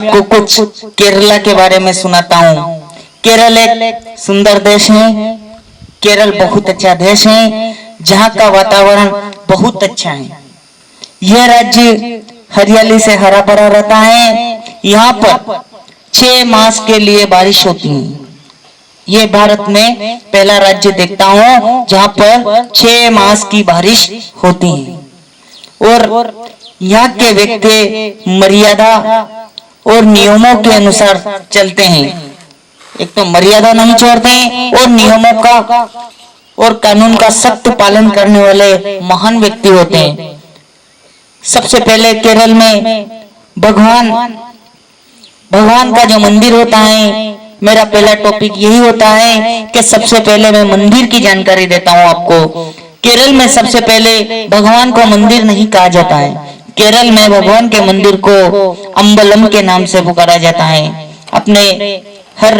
आपको कुछ केरला के बारे में सुनाता हूँ। केरल एक सुंदर देश है। केरल बहुत अच्छा देश है, जहाँ का वातावरण बहुत अच्छा है। यह राज्य हरियाली से हरा भरा रहता है। यहाँ पर 6 मास के लिए बारिश होती है। ये भारत में पहला राज्य देखता हूँ जहाँ पर 6 मास की बारिश होती है। और यहाँ के व्यक्ति मर्यादा और नियमों के अनुसार चलते हैं। एक तो मर्यादा नहीं छोड़ते हैं और नियमों का और कानून का सख्त पालन करने वाले महान व्यक्ति होते हैं। सबसे पहले केरल में भगवान का जो मंदिर होता है, मेरा पहला टॉपिक यही होता है कि सबसे पहले मैं मंदिर की जानकारी देता हूँ आपको। केरल में सबसे पहले भगवान को मंदिर नहीं कहा जाता है। केरल में भगवान के मंदिर को अम्बलम के नाम से पुकारा जाता है। अपने हर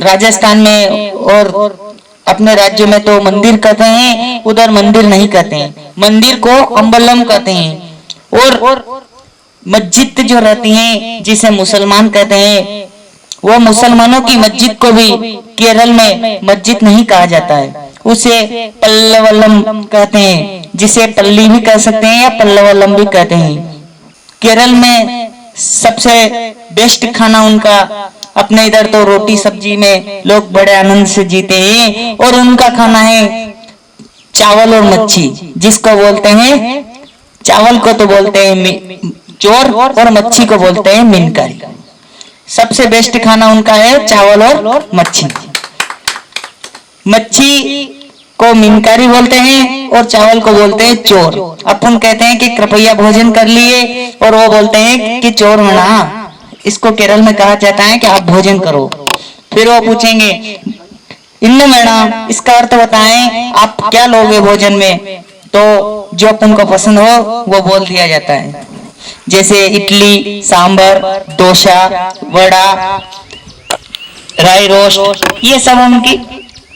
राजस्थान में और अपने राज्य में तो मंदिर कहते हैं, उधर मंदिर नहीं कहते हैं, मंदिर को अम्बलम कहते हैं। और मस्जिद जो रहती है जिसे मुसलमान कहते हैं, वो मुसलमानों की मस्जिद को भी केरल में मस्जिद नहीं कहा जाता है, उसे पल्लवलम कहते हैं, जिसे पल्ली भी कह सकते हैं या पल्लवलम भी कहते हैं। केरल में सबसे बेस्ट खाना उनका, अपने इधर तो रोटी सब्जी में लोग बड़े आनंद से जीते हैं, और उनका खाना है चावल और मच्छी, जिसको बोलते हैं, चावल को तो बोलते हैं चोर और मच्छी को बोलते हैं मीनकारी। सबसे बेस्ट खाना उनका है चावल और मच्छी। मच्छी को मीनकारी बोलते हैं और चावल को बोलते हैं चोर। अपन कहते हैं कि कृपया भोजन कर लिए, और वो बोलते हैं कि चोर मना। इसको केरल में कहा जाता है कि आप भोजन करो। फिर वो पूछेंगे इन्नु मैडम, इसका अर्थ बताएं, आप क्या लोगे भोजन में? तो जो अपन को पसंद हो वो बोल दिया जाता है, जैसे इडली, सांबर, डोसा, वड़ा, राई रोस्ट, ये सब उनकी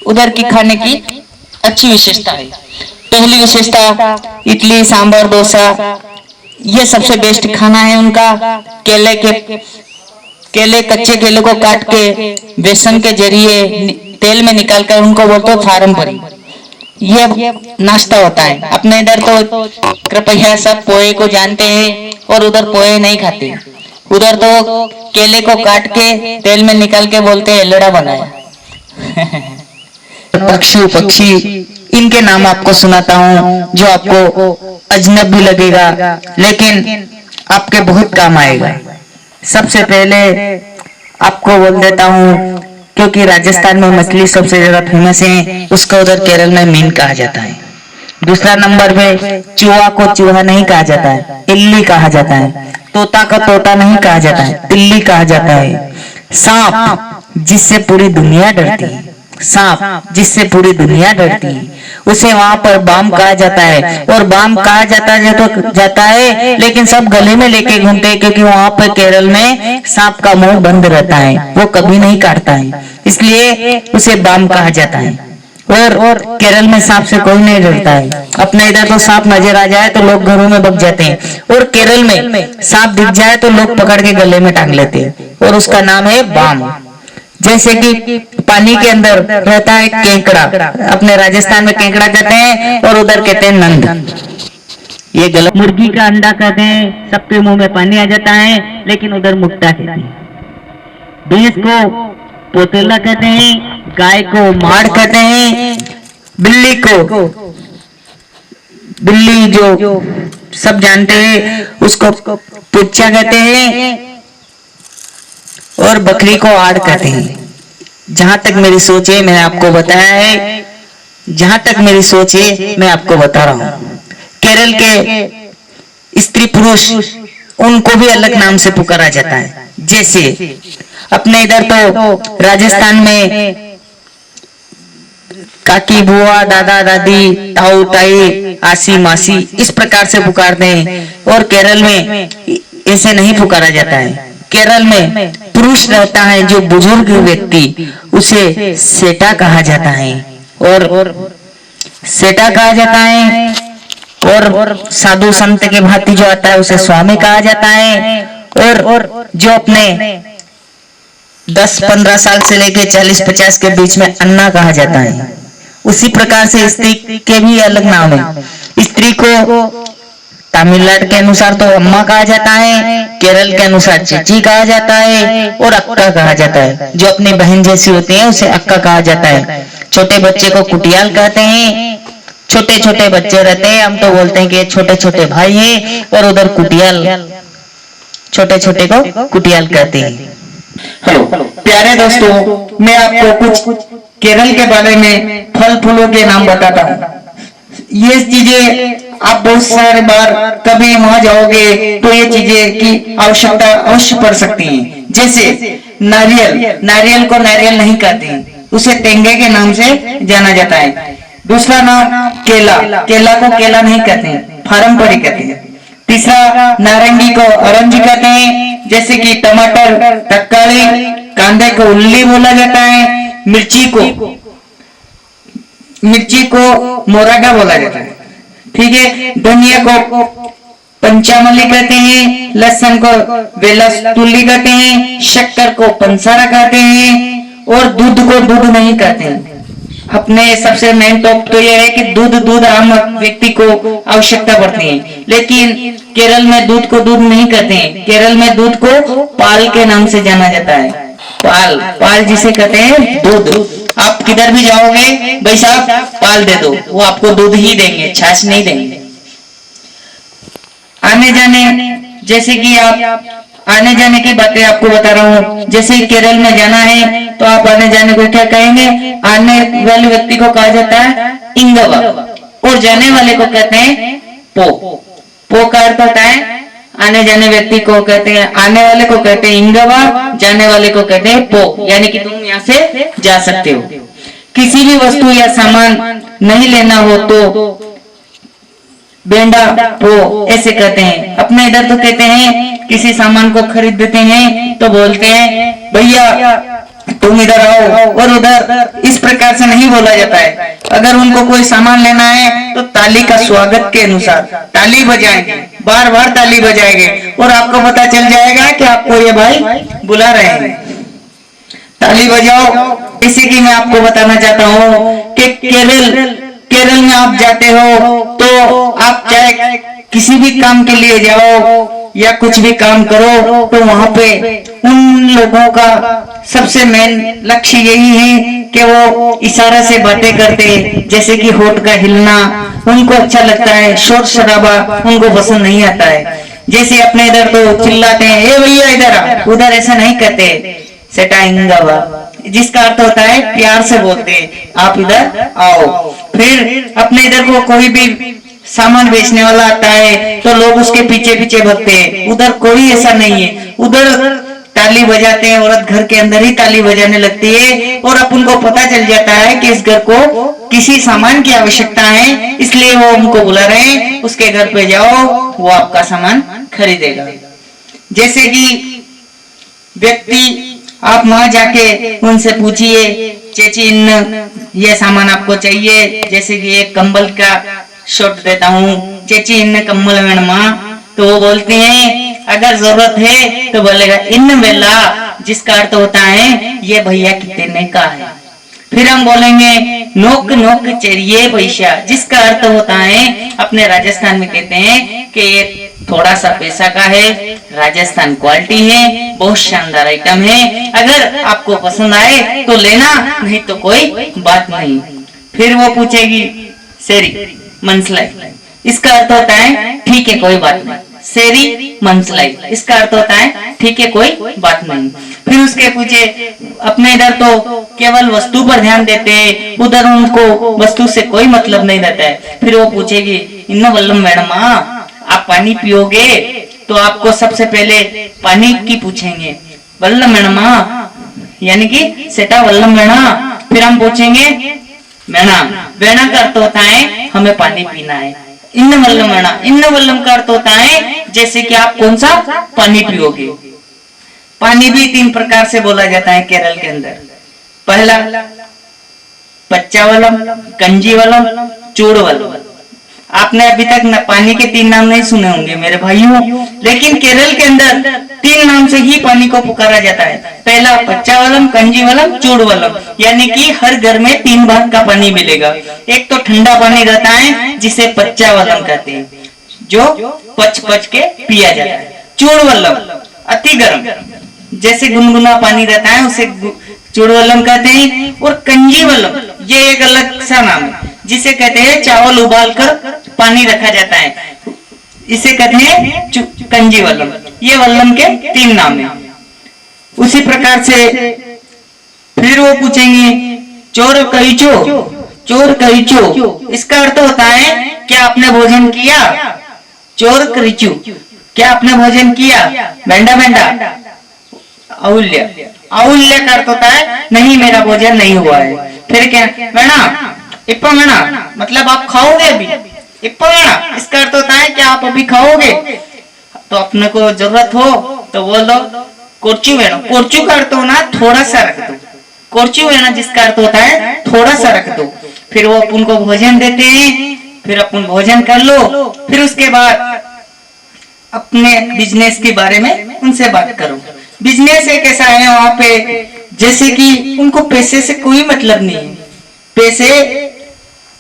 उधर की खाने की अच्छी विशेषता है। पहली विशेषता इडली, सांबर, डोसा, ये सबसे बेस्ट खाना है उनका। कच्चे केले को काट के बेसन के जरिए तेल में निकालकर उनको बोलते हैं फारम्परी। ये नाश्ता होता है। अपने इधर तो कृपया सब पोहे को जानते हैं, और उधर पोहे नहीं खाते। उधर तो केले को काट के तेल में निकाल के बोलते हैं लड़ा बनाया। पक्षी इनके नाम आपको सुनाता हूँ, जो आपको अजनबी भी लगेगा लेकिन आपके बहुत काम आएगा। सबसे पहले आपको बोल देता हूँ, क्योंकि राजस्थान में मछली सबसे ज्यादा फेमस है, उसको उधर केरल में मीन कहा जाता है। दूसरा नंबर पे चूहा को चूहा नहीं कहा जाता है, इल्ली कहा जाता है। तोता को तोता नहीं कहा जाता है, तिल्ली कहा जाता है। सांप जिससे पूरी दुनिया डरती है, सांप जिससे पूरी दुनिया डरती है, उसे वहां पर बाम कहा जाता है। और बाम कहा जाता है लेकिन सब गले में लेके घूमते हैं, क्योंकि वहां पर केरल में सांप का मुंह बंद रहता है, वो कभी नहीं काटता है, इसलिए उसे बाम कहा जाता है। और केरल में सांप से कोई नहीं डरता है। अपने इधर तो सांप नजर आ जाए तो लोग घरों में भाग जाते हैं, और केरल में सांप दिख जाए तो लोग पकड़ के गले में टांग लेते हैं, और उसका नाम है बाम। जैसे कि पानी के अंदर रहता है केकड़ा, अपने राजस्थान में केकड़ा कहते हैं और उधर कहते हैं नंद। ये गलत। मुर्गी का अंडा कहते हैं, सबके मुंह में पानी आ जाता है, लेकिन उधर मुक्ता कहते हैं। भैंस को पोतेला कहते हैं, गाय को माड़ कहते हैं, बिल्ली जो सब जानते हैं उसको पुच्चा कहते हैं, और बकरी को आड़ कहते हैं। जहां तक मेरी सोच है मैंने आपको बताया है, जहां तक मेरी सोच है मैं आपको बता रहा हूं। केरल के स्त्री पुरुष उनको भी अलग नाम से पुकारा जाता है। जैसे अपने इधर तो राजस्थान में काकी, बुआ, दादा, दादी, ताऊ, ताई, आसी, मासी, इस प्रकार से पुकारते हैं, और केरल में ऐसे नहीं पुकारा जाता है। केरल में पुरुष रहता है जो बुजुर्ग व्यक्ति, उसे सेटा कहा जाता है, और सेटा कहा जाता है। और साधु संत के भांति जो आता है उसे स्वामी कहा जाता है। और जो अपने 10-15 साल से लेके 40-50 के बीच में अन्ना कहा जाता है, उसी प्रकार से स्त्री के भी अलग नाम है। स्त्री को तमिलनाडु के अनुसार तो अम्मा कहा जाता है, केरल के अनुसार चीची कहा जाता है और अक्का कहा जाता है। जो अपनी बहन जैसी होती है उसे अक्का कहा जाता है। छोटे बच्चे को कुटियाल कहते हैं। छोटे छोटे बच्चे रहते हैं, हम तो बोलते हैं कि छोटे छोटे भाई हैं, और उधर कुटियाल, छोटे छोटे को कुटियाल कहते हैं। हेलो प्यारे दोस्तों, मैं आपको कुछ केरल के बारे में फल फूलों के नाम बताता हूँ। ये चीजें आप बहुत सारे बार कभी वहां जाओगे तो ये चीजें की आवश्यकता अवश्य पड़ सकती है। जैसे नारियल, नारियल को नारियल नहीं कहते, उसे टेंगे के नाम से जाना जाता है। दूसरा नाम केला, केला को केला नहीं कहते, फारमपरी कहते हैं। तीसरा नारंगी को ऑरेंज कहते हैं। जैसे कि टमाटर तक्काली, कांदे को उल्ली बोला जाता है। मिर्ची को मोरागा बोला जाता है। ठीक है, धनिया को पंचामली कहते हैं। लहसुन को बेलस्तुली कहते हैं। शक्कर को पंसारा कहते हैं और दूध को दूध नहीं कहते हैं। अपने सबसे मेन टॉप तो यह है कि दूध आम व्यक्ति को आवश्यकता पड़ती है, लेकिन केरल में दूध को दूध नहीं कहते हैं। केरल में दूध को पाल के नाम से जाना जाता है। पाल जिसे कहते हैं दूध। आप किधर भी जाओगे भाई साहब पाल दे दो, वो आपको दूध ही देंगे, छाछ नहीं देंगे। आने जाने, जैसे कि आप आने जाने की बातें आपको बता रहा हूँ। जैसे केरल में जाना है तो आप आने जाने को क्या कहेंगे? आने वाले व्यक्ति को कहा जाता है इंगवा, और जाने वाले को कहते हैं पो का अर्थ होता है आने जाने व्यक्ति को कहते हैं, आने वाले को कहते हैं इंगवा, जाने वाले को कहते हैं पो, यानी कि तुम यहाँ से जा सकते हो। किसी भी वस्तु या सामान नहीं लेना हो तो बेंडा पो ऐसे कहते हैं। अपने इधर तो कहते हैं किसी सामान को खरीदते हैं तो बोलते हैं भैया तुम इधर आओ, और उधर इस प्रकार से नहीं बोला जाता है। अगर उनको कोई सामान लेना है तो ताली का स्वागत के अनुसार ताली बजाएंगे, बार बार ताली बजाएंगे, और आपको पता चल जाएगा कि आपको ये भाई बुला रहे हैं। ताली बजाओ। इसी की मैं आपको बताना चाहता हूँ कि केरल में आप जाते हो तो आप चाहे किसी भी काम के लिए जाओ या कुछ भी काम करो तो वहां पे उन लोगों का सबसे मेन लक्ष्य यही है कि वो इशारा से बातें करते, जैसे कि होठ का हिलना उनको अच्छा लगता है, शोर शराबा उनको पसंद नहीं आता है। जैसे अपने इधर तो चिल्लाते हैं ए भैया इधर आ, उधर ऐसा नहीं कहते, सेटाइंगवा, जिसका अर्थ होता है प्यार से बोलते आप इधर आओ। फिर अपने इधर को कोई भी सामान बेचने वाला आता है तो लोग उसके पीछे पीछे भगते हैं। उधर कोई ऐसा नहीं है, उधर ताली बजाते हैं, औरत घर के अंदर ही ताली बजाने लगती है, और अपन को पता चल जाता है कि इस घर को किसी सामान की आवश्यकता है, इसलिए वो उनको बुला रहे हैं, उसके घर पे जाओ, वो आपका सामान खरीदेगा। जैसे कि व्यक्ति आप वहां जाके उनसे पूछिए चेची ये सामान आपको चाहिए, जैसे कि एक कंबल का शॉट देता हूँ, चेची इन कम्बल वेणमा, तो वो बोलते हैं अगर जरूरत है तो बोलेगा इन वेला, जिसका अर्थ होता है ये भैया कितने का है। फिर हम बोलेंगे नोक नोक चेरिए पैसा, जिसका अर्थ होता है अपने राजस्थान में कहते हैं कि ये थोड़ा सा पैसा का है, राजस्थान क्वालिटी है, बहुत शानदार आइटम है, अगर आपको पसंद आए तो लेना, नहीं तो कोई बात नहीं। फिर वो पूछेगी सेरी मनसलाई, इसका अर्थ होता है ठीक है कोई बात नहीं। सेरी मनसलाई, इसका अर्थ होता है ठीक है कोई बात नहीं। फिर उसके पूछे, अपने इधर तो केवल वस्तु पर ध्यान देते हैं, उधर उनको वस्तु से कोई मतलब नहीं रहता है। फिर वो पूछेगी इन वल्लम मैडम आप पानी पियोगे, तो आपको सबसे पहले पानी की पूछेंगे, वल्लम मैडम यानी कि सेटा वल्लम मैडम। फिर हम पूछेंगे मैना, वेणा का अर्थ होता है हमें पानी पीना है। इन वल्लम वेणा, इन वल्लम का अर्थ होता है जैसे कि आप कौन सा पानी पियोगे। पानी भी 3 प्रकार से बोला जाता है केरल के अंदर। पहला पच्चा वलम, कंजी वलम, चूड़ वलम। आपने अभी तक न पानी के 3 नाम नहीं सुने होंगे मेरे भाइयों, लेकिन केरल के अंदर 3 नाम से ही पानी को पुकारा जाता है। पहला पच्चावलम, कंजीवलम, चूड़वलम, यानी कि हर घर में 3 भाग का पानी मिलेगा। एक तो ठंडा पानी रहता है जिसे पच्चावलम कहते हैं, जो पच पच के पिया जाता है। चूड़वलम अति गर्म, जैसे गुनगुना पानी रहता है उसे चूड़वलम कहते हैं। और कंजीवलम ये एक अलग सा नाम है, जिसे कहते हैं चावल उबाल कर पानी रखा जाता है, इसे कहते हैं कंजीवलम। ये वल्लम के 3 नाम है। उसी प्रकार से फिर वो पूछेंगे चोर कईचो, चोर कईचो इसका अर्थ होता है क्या आपने भोजन किया। चोर कईचो क्या आपने भोजन किया। बेंडा बेंडा औल्य, औल्य का अर्थ होता है नहीं मेरा भोजन नहीं हुआ है। फिर क्या वेणा, इप्पा वेणा मतलब आप खाओगे अभी। इप्पा वेणा इसका अर्थ होता है क्या आप अभी खाओगे। तो अपने को जरूरत हो तो बोलो कोर्चू वेणा। कोर्चू का अर्थ होना थोड़ा सा रख दो। कोर्चू वेणा जिसका अर्थ होता है थोड़ा सा रख दो। फिर वो अपन को भोजन देते हैं, फिर अपन भोजन कर लो। फिर उसके बाद अपने बिजनेस के बारे में उनसे बात करो। बिजनेस एक ऐसा है वहां पे जैसे कि उनको पैसे से कोई मतलब नहीं है। पैसे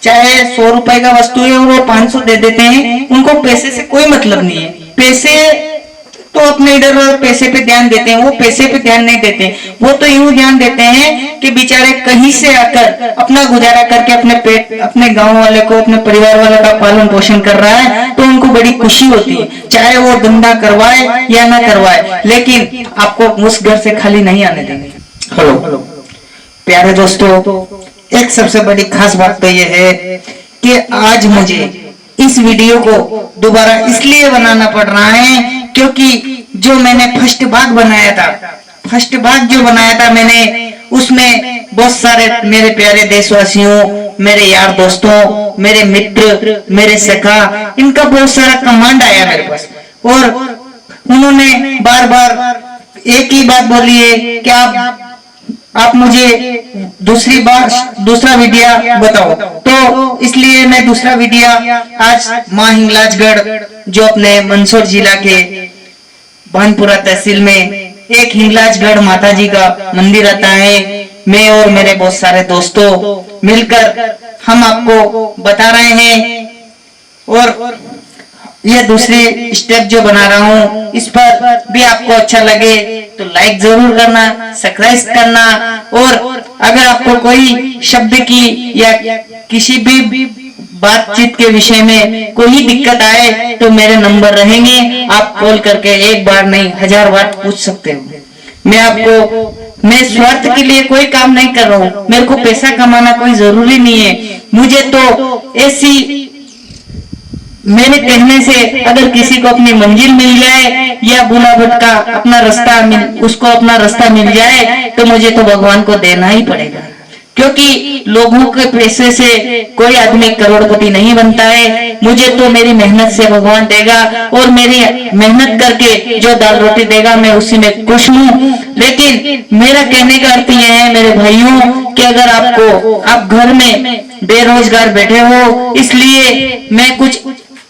चाहे 100 रुपए का वस्तु है और वो 500 दे देते हैं, उनको पैसे से कोई मतलब नहीं है। पैसे तो अपने इधर पैसे पे ध्यान देते हैं, वो पैसे पे ध्यान नहीं देते। वो तो यूं ध्यान देते हैं कि बेचारे कहीं से आकर अपना गुजारा करके अपने पेट, अपने गांव वाले को, अपने परिवार वाले का पालन पोषण कर रहा है, तो उनको बड़ी खुशी होती है, चाहे वो धंधा करवाए या ना करवाए, लेकिन आपको उस घर से खाली नहीं आने देंगे। हेलो प्यारे दोस्तों, एक सबसे बड़ी खास बात तो ये है कि आज मुझे इस वीडियो को दोबारा इसलिए बनाना पड़ रहा है क्योंकि जो मैंने फर्स्ट भाग बनाया था, फर्स्ट भाग जो बनाया था मैंने, उसमें बहुत सारे मेरे प्यारे देशवासियों, मेरे यार दोस्तों, मेरे मित्र, मेरे सखा, इनका बहुत सारा कमांड आया मेरे पास और उन्होंने बार बार एक ही बात बोली है कि आप मुझे दूसरा वीडियो बताओ। तो इसलिए मैं दूसरा वीडियो आज माँ हिंगलाजगढ़, जो अपने मंदसौर जिला के भानपुरा तहसील में एक हिंगलाजगढ़ माता जी का मंदिर आता है, मैं और मेरे बहुत सारे दोस्तों मिलकर हम आपको बता रहे हैं। और यह दूसरी स्टेप जो बना रहा हूँ, इस पर भी आपको अच्छा लगे तो लाइक जरूर करना, सब्सक्राइब करना। और अगर आपको कोई शब्द की या किसी भी बातचीत के विषय में कोई दिक्कत आए तो मेरे नंबर रहेंगे, आप कॉल करके एक बार नहीं 1000 बार पूछ सकते हो। मैं स्वार्थ के लिए कोई काम नहीं कर रहा हूँ, मेरे को पैसा कमाना कोई जरूरी नहीं है। मुझे तो ऐसी मेरे कहने से अगर किसी को अपनी मंजिल मिल जाए या बुला भटका अपना रास्ता उसको अपना रास्ता मिल जाए तो मुझे तो भगवान को देना ही पड़ेगा, क्योंकि लोगों के पैसे से कोई आदमी करोड़पति नहीं बनता है। मुझे तो मेरी मेहनत से भगवान देगा और मेरी मेहनत करके जो दाल रोटी देगा मैं उसी में खुश हूँ। लेकिन मेरा कहने का अर्थ यह है मेरे भाइयों कि अगर आप घर में बेरोजगार बैठे हो, इसलिए मैं कुछ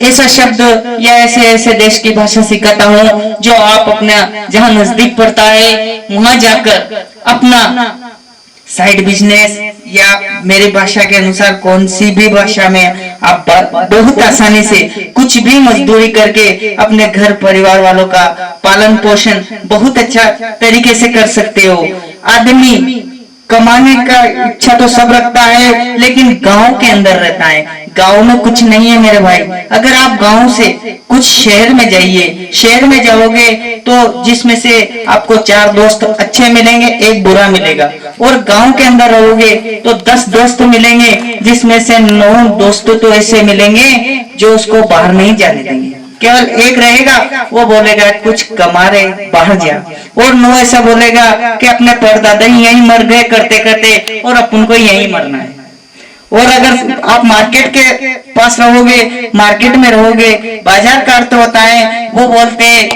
ऐसा शब्द या ऐसे देश की भाषा सिखाता हूँ जो आप अपना जहाँ नजदीक पड़ता है वहां जाकर अपना साइड बिजनेस या मेरी भाषा के अनुसार कौन सी भी भाषा में आप बहुत आसानी से कुछ भी मजदूरी करके अपने घर परिवार वालों का पालन पोषण बहुत अच्छा तरीके से कर सकते हो। आदमी कमाने का इच्छा तो सब रखता है, लेकिन गांव के अंदर रहता है, गांव में कुछ नहीं है मेरे भाई। अगर आप गांव से कुछ शहर में जाइए, शहर में जाओगे तो जिसमें से आपको 4 दोस्त अच्छे मिलेंगे, एक बुरा मिलेगा, और गांव के अंदर रहोगे तो 10 दोस्त मिलेंगे जिसमें से 9 दोस्त तो ऐसे मिलेंगे जो उसको बाहर नहीं जाने देंगे। केवल एक रहेगा, वो बोलेगा कुछ कमा रहे बाहर जा, और 9 ऐसा बोलेगा कि अपने परदादा ही यहीं मर गए करते करते और अपन को यहीं मरना है। और अगर आप मार्केट के पास रहोगे, मार्केट में रहोगे, बाजार का अर्थ होता है, वो बोलते हैं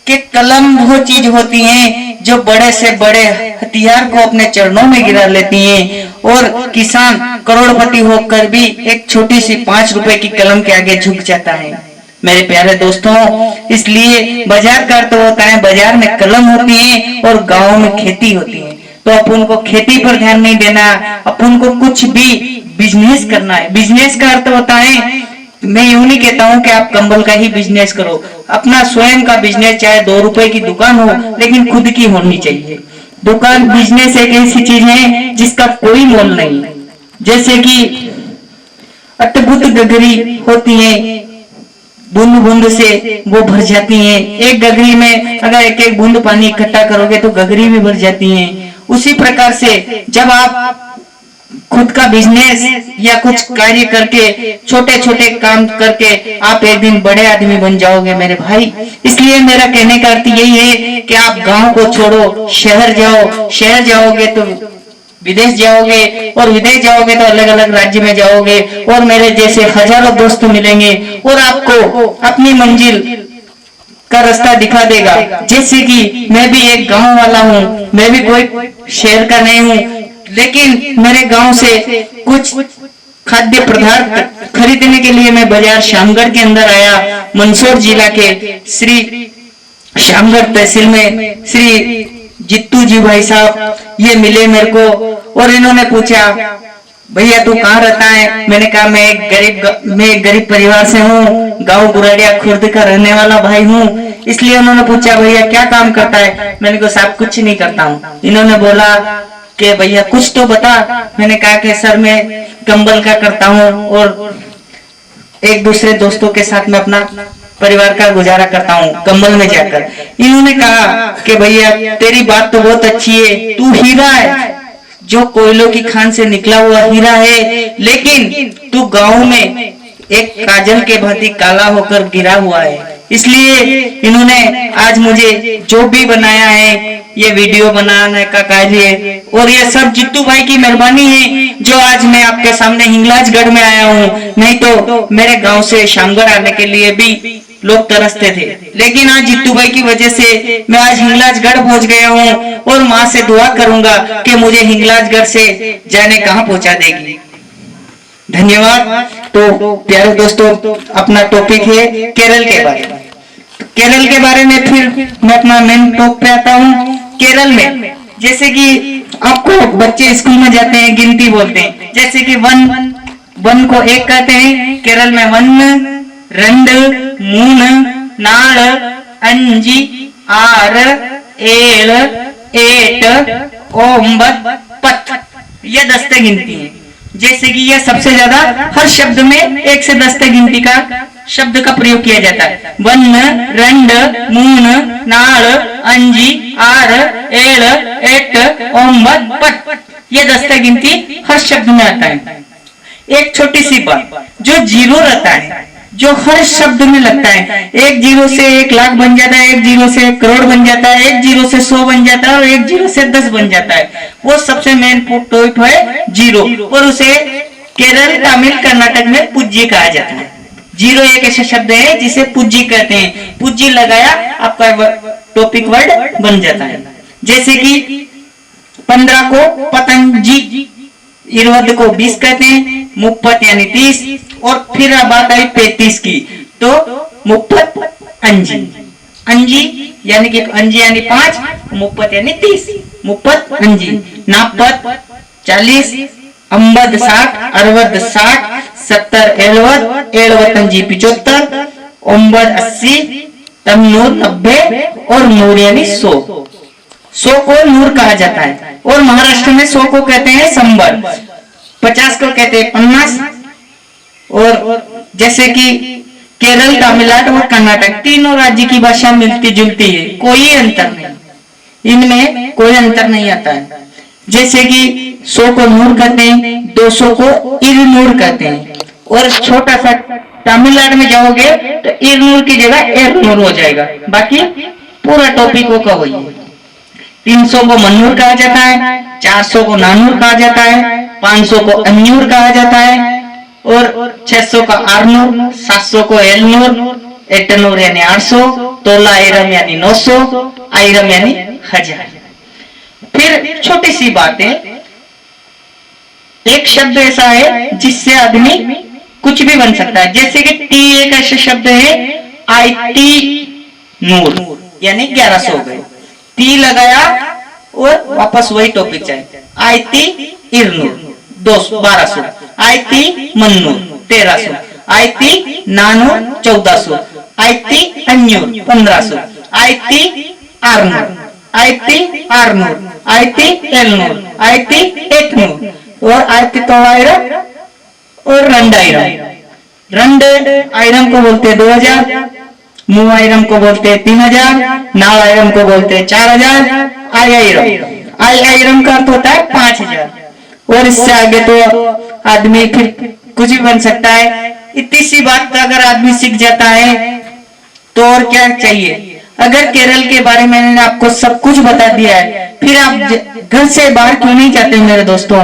कि कलम वो चीज होती है जो बड़े से बड़े हथियार को अपने चरणों में गिरा लेती हैं और किसान करोड़पति होकर भी एक छोटी सी 5 रुपए की कलम के आगे झुक जाता है। मेरे प्यारे दोस्तों, इसलिए बाजार का अर्थ होता है बाजार में कलम होती है और गाँव में खेती होती है। तो अपन को खेती पर ध्यान नहीं देना, अपन को कुछ भी बिजनेस करना है। बिजनेस का अर्थ होता है, मैं यूं नहीं कहता हूं कि आप कंबल का ही बिजनेस करो, अपना स्वयं का बिजनेस, चाहे 2 रुपए की दुकान हो लेकिन खुद की होनी चाहिए। दुकान बिजनेस एक ऐसी चीज है जिसका कोई मोल नहीं है। जैसे कि अद्भुत गगरी होती है, बूंद बूंद से वो भर जाती हैं। एक गगरी में अगर एक एक बूंद पानी इकट्ठा करोगे तो गगरी भी भर जाती हैं। उसी प्रकार से जब आप खुद का बिजनेस या कुछ कार्य करके, छोटे छोटे काम करके आप एक दिन बड़े आदमी बन जाओगे मेरे भाई। इसलिए मेरा कहने का अर्थ यही है कि आप गांव को छोड़ो, शहर जाओ, शहर जाओगे तो विदेश जाओगे और विदेश जाओगे तो अलग अलग राज्य में जाओगे और मेरे जैसे हजारों दोस्त मिलेंगे और आपको अपनी मंजिल का रास्ता दिखा देगा। जैसे कि मैं भी एक गांव वाला हूँ, मैं भी कोई शहर का नहीं हूँ, लेकिन मेरे गांव से कुछ खाद्य पदार्थ खरीदने के लिए मैं बाजार श्यामगढ़ के अंदर आया। मंदसौर जिला के श्री श्यामगढ़ तहसील में श्री जित्तू जी भाई साहब ये मिले मेरे को और इन्होंने पूछा, भैया तू कहाँ रहता है? मैंने कहा मैं एक गरीब परिवार से हूँ, गांव गुराड़िया खुर्द का रहने वाला भाई हूँ। इसलिए उन्होंने पूछा भैया क्या काम करता है? मैंने कहा साहब कुछ नहीं करता हूँ। इन्होंने बोला कि भैया कुछ तो बता। मैंने कहा कि सर मैं कंबल का करता हूँ और एक दूसरे दोस्तों के साथ में अपना परिवार का गुजारा करता हूँ कंबल में जाकर। इन्होंने कहा कि भैया तेरी बात तो बहुत अच्छी है, तू हीरा है, जो कोयलों की खान से निकला हुआ हीरा है, लेकिन तू गांव में एक काजल के भांति काला होकर गिरा हुआ है। इसलिए इन्होंने आज मुझे जो भी बनाया है, ये वीडियो बनाने का कार्य और ये सब जित्तू भाई की मेहरबानी है जो आज मैं आपके सामने हिंगलाजगढ़ में आया हूँ। नहीं तो मेरे गांव से श्यामगढ़ आने के लिए भी लोग तरसते थे, लेकिन आज जित्तू भाई की वजह से मैं आज हिंगलाजगढ़ पहुंच गया हूँ और माँ से दुआ करूंगा कि मुझे हिंगलाजगढ़ से जाने कहाँ पहुंचा देगी। धन्यवाद। तो प्यारे दोस्तों, अपना टॉपिक है केरल के बारे में। तो केरल के बारे में फिर मैं अपना मेन टॉप पे आता हूँ। केरल में जैसे कि आपको बच्चे स्कूल में जाते हैं, गिनती बोलते हैं, जैसे कि वन को एक कहते हैं केरल में। वन, रंड, मून, नाल, अंजी, आर, एल, एट, ओम्बत, पत, ये 10 गिनती है। जैसे कि यह सबसे ज्यादा हर शब्द में 1 से 10 गिनती का शब्द का प्रयोग किया जाता है। वन, रंड, मून, नाल, अंजी, आर, एल, एट, ओम्बत, पत, ये 10 गिनती हर शब्द में आता है। एक छोटी सी बात, जो जीरो रहता है, जो हर शब्द में लगता है, 1 जीरो से 1 लाख बन जाता है, 1 जीरो से 1 करोड़ बन जाता है, 1 जीरो से 100 बन जाता है और 1 जीरो से 10 बन जाता है। वो सबसे मेन टॉप है जीरो, और उसे केरल, तमिल, कर्नाटक में पूज्य कहा जाता है। जीरो एक ऐसा शब्द है जिसे पूज्य कहते हैं। पूज्य लगाया आपका टॉपिक वर्ड बन जाता है। जैसे कि 15 को पतंजी, 20 को 20 कहते हैं, मुप्पत यानी 30, और फिर अब बात आई 35 की, तो मुप्पत अंजी। अंजी यानी कि अंजी यानी 5, मुप्पत यानी 30, मुप्पत अंजी। नापत 40, अंबद 60, अरवद 60, 70 एलवद, एलवद अंजी 75, ओम्बद 80, तमनूर 90 और नूर यानी 100। 100 को नूर कहा जाता है और महाराष्ट्र में 100 को कहते हैं संबर, 50 को कहते हैं 50। और जैसे कि केरल, तमिलनाडु और कर्नाटक तीनों राज्य की भाषा मिलती जुलती है, कोई अंतर नहीं, इनमें कोई अंतर नहीं आता है। जैसे कि 100 को नूर कहते हैं, 200 को इरनूर कहते हैं, और छोटा सा तमिलनाडु में जाओगे तो इरनूर की जगह एरनूर हो जाएगा। बाकी पूरा टॉपिक वो का वही है। 300 को मन्नूर कहा जाता है, 400 को नानूर कहा जाता है, 500 को अन्यूर कहा जाता है, और 600 का आरनूर, 700 को एलनूर, एटनूर यानी 800, तोला आयरम यानी 900, आयरम यानी हजार। फिर छोटी सी बात है, एक शब्द ऐसा है जिससे आदमी कुछ भी बन सकता है, जैसे कि टी एक ऐसा शब्द है, IT नूर, यानी 1100 हो गए। टी लगाया और वापस वही टॉपिक चाहिए, IT इरनूर 1200, IT Mannur 1300, IT Nanoor 1400, IT अन्यूर 1500, IT आरनूर, IT आरनूर, IT एलनूर, IT एटनूर और IT तोड़ाइरम और रंडाइरम। रंड आइरम को बोलते हैं 2000, मूवाइरम को बोलते हैं 3000, नालाइरम को बोलते हैं 4000, आईआईरम का अर्थ होता है 5000। और इससे आगे तो आदमी फिर कुछ भी बन सकता है। इतनी सी बात अगर आदमी सीख जाता है तो और क्या चाहिए। अगर केरल के बारे में मैंने आपको सब कुछ बता दिया है, फिर आप घर से बाहर क्यों नहीं जाते मेरे दोस्तों?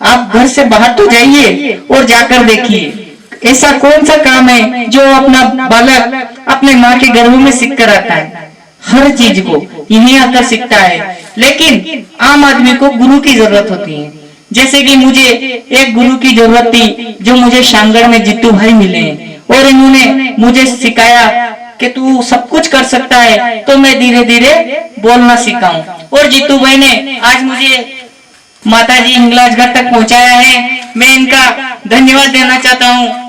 आप घर से बाहर तो जाइए और जाकर देखिए ऐसा कौन सा काम है जो अपना बालक अपने माँ के गर्भ में सीख कर आता है। हर चीज को यहीं आकर सीखता है, लेकिन आम आदमी को गुरु की जरूरत होती है। जैसे कि मुझे एक गुरु की जरूरत थी, जो मुझे शामगढ़ में जीतू भाई मिले हैं और इन्होंने मुझे सिखाया कि तू सब कुछ कर सकता है। तो मैं धीरे धीरे बोलना सीखा हूँ और जीतू भाई ने आज मुझे माताजी हिंगलाजगढ़ तक पहुंचाया है। मैं इनका धन्यवाद देना चाहता हूँ।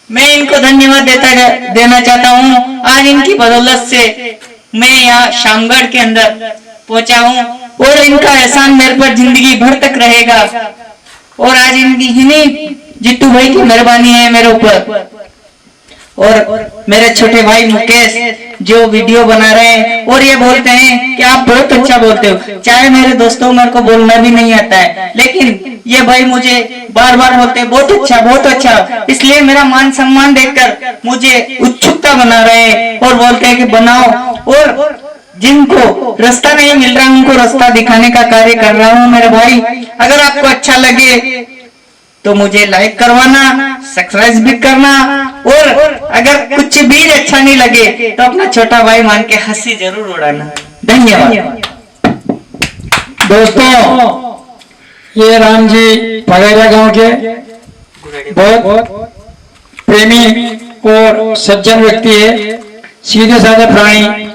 मैं इनको धन्यवाद देना चाहता हूँ। आज इनकी बदौलत से मैं यहाँ शामगढ़ के अंदर पहुंचा हूँ और इनका एहसान मेरे पर जिंदगी भर तक रहेगा। और आज इनकी इन्हीं जीतू भाई की मेहरबानी है मेरे ऊपर। और मेरे छोटे भाई मुकेश जो वीडियो बना रहे हैं और ये बोलते हैं कि आप बहुत अच्छा बोलते हो। चाहे मेरे दोस्तों मेरे को बोलना भी नहीं आता है, लेकिन ये भाई मुझे बार बार बोलते हैं बहुत अच्छा बहुत अच्छा। इसलिए मेरा मान सम्मान देखकर मुझे उत्सुकता बना रहे हैं और बोलते हैं कि बनाओ। और जिनको रास्ता नहीं मिल रहा उनको रास्ता दिखाने का कार्य कर रहा हूँ मेरे भाई। अगर आपको अच्छा लगे तो मुझे लाइक करवाना, सब्सक्राइब भी करना, और अगर कुछ भी अच्छा नहीं लगे तो अपना छोटा भाई मान के हंसी जरूर उड़ाना। धन्यवाद दोस्तों। ये राम जी पगैरा गांव के बहुत प्रेमी और सज्जन व्यक्ति है, सीधे साधे प्राणी।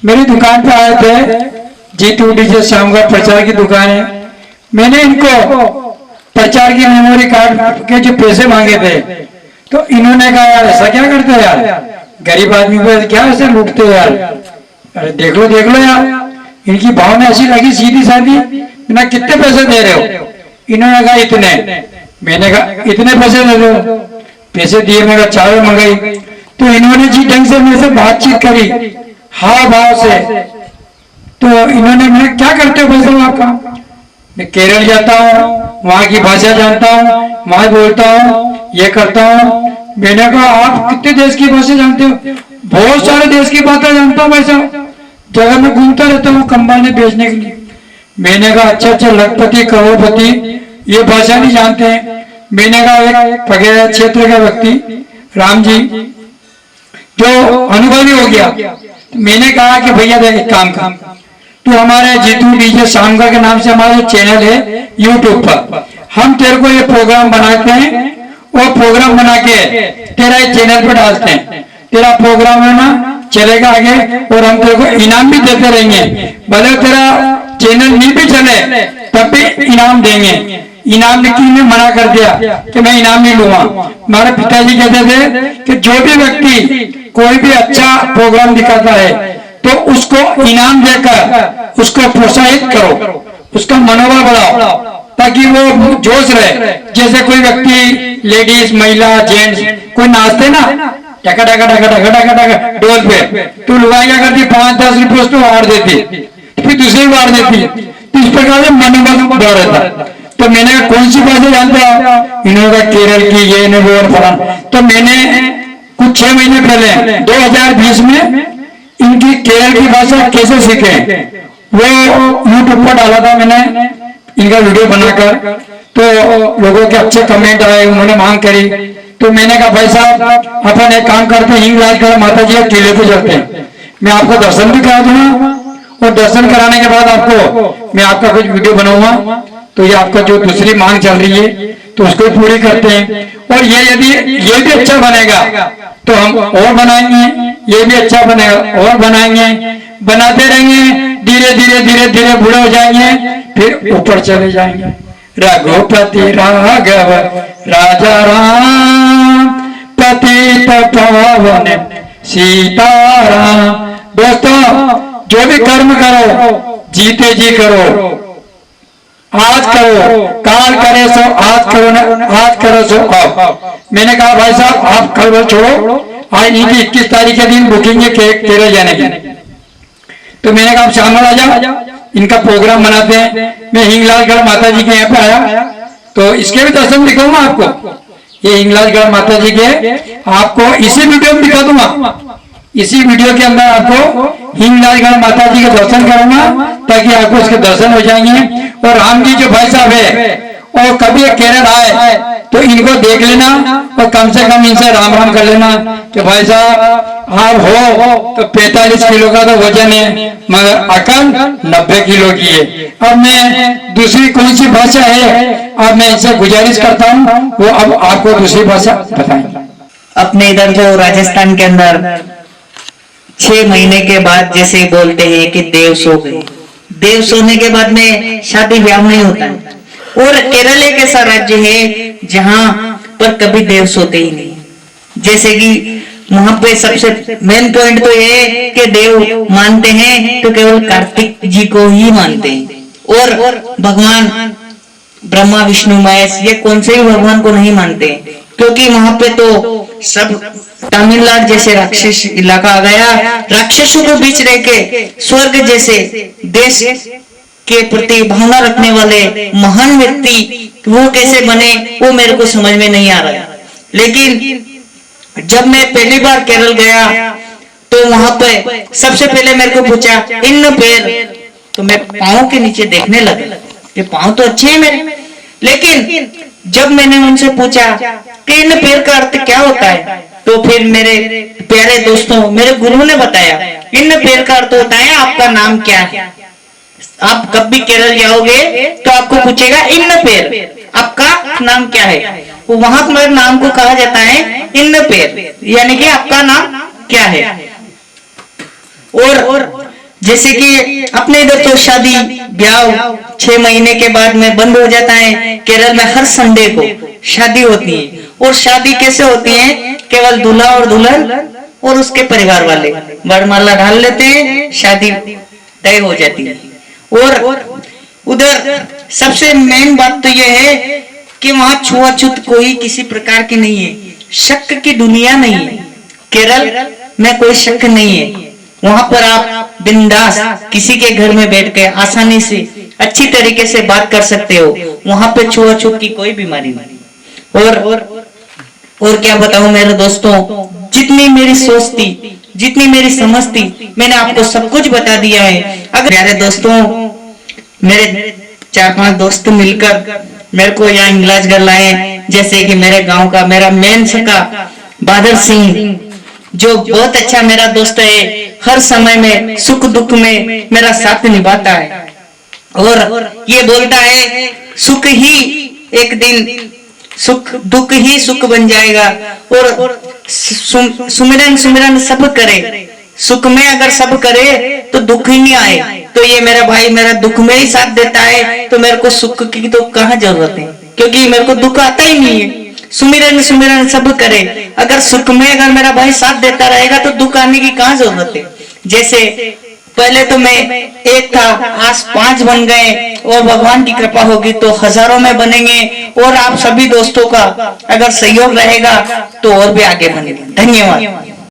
मेरी दुकान पे आए थे, जीतू डीजे शामगढ़ प्रचार की दुकान है। मैंने इनको प्रचार की मेमोरी कार्ड के जो पैसे मांगे थे, तो इन्होंने कहा यार ऐसा क्या करते हो यार, गरीब आदमी को क्या ऐसे लूटते हो यार, अरे देख लो यार। इनकी भावना ऐसी लगी सीधी साधी, ना कितने पैसे दे रहे हो? इन्होंने कहा इतने। मैंने कहा इतने पैसे दे दो। पैसे दिए, मैं कहा चावल मंगाई। तो इन्होंने जी ढंग से मेरे से बातचीत करी, हाव भाव से। तो इन्होंने, मैं क्या करते हो पैसे आपका? मैं केरल जाता हूँ, वहां की भाषा जानता हूँ, वहां बोलता हूँ, ये करता हूँ। मैंने कहा आप कितने देश की भाषा जानते हो? बहुत सारे देश की बातें जानता हूँ, वैसा जगह में घूमता रहता हूँ कंबाने बेचने के लिए। मैंने कहा अच्छा लखपति करोड़पति ये भाषा नहीं जानते हैं। मैंने कहा एक पगेरा क्षेत्र का व्यक्ति राम जी जो अनुभवी हो गया, मैंने कहा कि भैया देख एक काम कर, तो हमारे जीतू डीजे शामगढ़ के नाम से हमारा चैनल है यूट्यूब पर, हम तेरे को ये प्रोग्राम बनाते हैं और प्रोग्राम बना के तेरा चैनल पर डालते हैं। तेरा प्रोग्राम है ना चलेगा आगे और हम तेरे को इनाम भी देते रहेंगे। भले तेरा चैनल नहीं भी चले तब भी इनाम देंगे। इनाम लेकिन ने मना कर दिया कि मैं इनाम नहीं लूंगा। हमारे पिताजी कहते थे कि जो भी व्यक्ति कोई भी अच्छा प्रोग्राम दिखाता है तो उसको इनाम देकर उसको प्रोत्साहित करो, उसका मनोबल बढ़ाओ ताकि वो जोश रहे। जैसे कोई व्यक्ति लेडीज महिला जेंट्स कोई नाचते ना टका टका टका टका टका टका डोल पे, तो लुगाई क्या करती 5-10 रुपये उसको वार देती, फिर दूसरी वार देती। तो इस प्रकार से मनोबल बढ़ रहा था। तो मैंने कहा कौन सी भाषा जानते हो? इन्होंने कहा केरल की ये ने वो फलान। तो मैंने कुछ 6 महीने पहले 2020 में इनकी केरल की भाषा कैसे सीखे वो यूट्यूब पर डाला था मैंने इनका वीडियो बनाकर। तो लोगों के अच्छे कमेंट आए, उन्होंने मांग करी। तो मैंने कहा भाई साहब अपन एक काम करते हैं, हिंगलाजगढ़ माता जी के किले पे चलते हैं, मैं आपको दर्शन भी करा दूंगा और दर्शन कराने के बाद आपको मैं आपका कुछ वीडियो बनाऊंगा। तो ये आपका जो दूसरी मांग चल रही है तो उसको पूरी करते हैं। और ये यदि ये भी अच्छा बनेगा तो हम और बनाएंगे, ये भी अच्छा बनेगा और बनाएंगे, बनाते रहेंगे। धीरे धीरे धीरे धीरे बूढ़े हो जाएंगे, फिर ऊपर चले जाएंगे। रघुपति राघव राजा राम पतित पावन सीताराम। दोस्तों, जो भी कर्म करो जीते जी करो, आज करो, काल करे सो आज करो ना, आज करो सो अब। मैंने कहा भाई साहब आप कल छोड़ो, आज इनकी 21 तारीख के दिन बुकिंग है केरल जाने की। तो मैंने कहा आप शाम आ जाओ, इनका प्रोग्राम बनाते हैं। मैं हिंगलाजगढ़ माता जी के यहाँ पे आया तो इसके भी दर्शन दिखाऊंगा आपको। ये हिंगलाजगढ़ माता जी के आपको इसी वीडियो में दिखा दूंगा। इसी वीडियो के अंदर आपको हिंगलाजगढ़ माता जी के दर्शन करूंगा ताकि आपको उसके दर्शन हो जाएंगे। और राम जी जो भाई साहब है और कभी केरल आए तो इनको देख लेना और कम से कम इनसे राम राम कर लेना कि भाई साहब आप हो तो 45 किलो का तो वजन है, मगर अकल 90 किलो की है। अब मैं दूसरी कौन सी भाषा है, अब मैं इनसे गुजारिश करता हूँ वो अब आपको दूसरी भाषा बताएंगे। अपने इधर जो राजस्थान के अंदर 6 महीने के बाद जैसे बोलते हैं कि देव सो गए, देव सोने के बाद में शादी ब्याह नहीं होता है। और केरल एक ऐसा राज्य है जहां पर कभी देव सोते ही नहीं। जैसे कि वहां पे सबसे मेन पॉइंट तो ये है कि देव मानते हैं तो केवल कार्तिक जी को ही मानते हैं। और भगवान ब्रह्मा विष्णु महेश ये कौन से भी भगवान को नहीं मानते, क्योंकि वहां पे तो सब तमिलनाडु जैसे राक्षस इलाका आ गया। राक्षसों के बीच रह के स्वर्ग जैसे देश के प्रति भावना रखने वाले महान व्यक्ति वो कैसे बने वो मेरे को समझ में नहीं आ रहा। लेकिन जब मैं पहली बार केरल गया तो वहां पे सबसे पहले मेरे को पूछा इन पैर, तो मैं पाँव के नीचे देखने लगा कि पाँव तो अच्छे हैं मेरे। लेकिन जब मैंने उनसे पूछा कि इन पैर का अर्थ क्या होता है तो फिर मेरे प्यारे दोस्तों मेरे गुरु ने बताया इन पैर का अर्थ होता है आपका नाम क्या है। आप कब भी केरल जाओगे तो आपको पूछेगा इन पैर आपका नाम क्या है, वहां पर नाम को कहा जाता है इन पैर, यानी कि आपका नाम क्या है। और जैसे कि अपने इधर तो शादी ब्याह 6 महीने के बाद में बंद हो जाता है। केरल में हर संडे को शादी होती है। और शादी कैसे होती है, केवल दूल्हा और दुल्हन और उसके परिवार वाले वरमाला डाल लेते हैं, शादी तय हो जाती है। और उधर सबसे मेन बात तो यह है कि वहां छुआछूत कोई किसी प्रकार की नहीं है, शक की दुनिया नहीं है। केरल में कोई शक नहीं है। वहां पर आप बिंदास किसी के घर में बैठ के आसानी से अच्छी तरीके से बात कर सकते हो। वहां पे छुआछूत की कोई बीमारी नहीं। और क्या बताऊं मेरे दोस्तों, जितनी मेरी सोच थी, जितनी मेरी समझ थी, मैंने आपको सब कुछ बता दिया है। अगर प्यारे दोस्तों मेरे 4-5 दोस्त मिलकर मेरे को यहाँ हिंगलाजगढ़ लाए, जैसे कि मेरे गांव का मेरा मेन सका बादल सिंह जो बहुत अच्छा मेरा दोस्त है, हर समय में सुख दुख में मेरा साथ निभाता है। और ये बोलता है सुख ही एक दिन सुख दुख ही सुख बन जाएगा। और सुमिरन सुमिरन सब करे, सुख में अगर सब करे तो दुख ही नहीं आए। तो ये मेरा भाई मेरा दुख में ही साथ देता है, तो मेरे को सुख की तो कहाँ जरूरत है, क्योंकि मेरे को दुख आता ही नहीं है। सुमिरन सुमिरन सब करे, अगर सुख में अगर मेरा भाई साथ देता रहेगा तो दुख आने की कहाँ जरूरत है। जैसे पहले तो मैं एक था, आज 5 बन गए, और भगवान की कृपा होगी तो हजारों में बनेंगे। और आप सभी दोस्तों का अगर सहयोग रहेगा तो और भी आगे बनेंगे। धन्यवाद।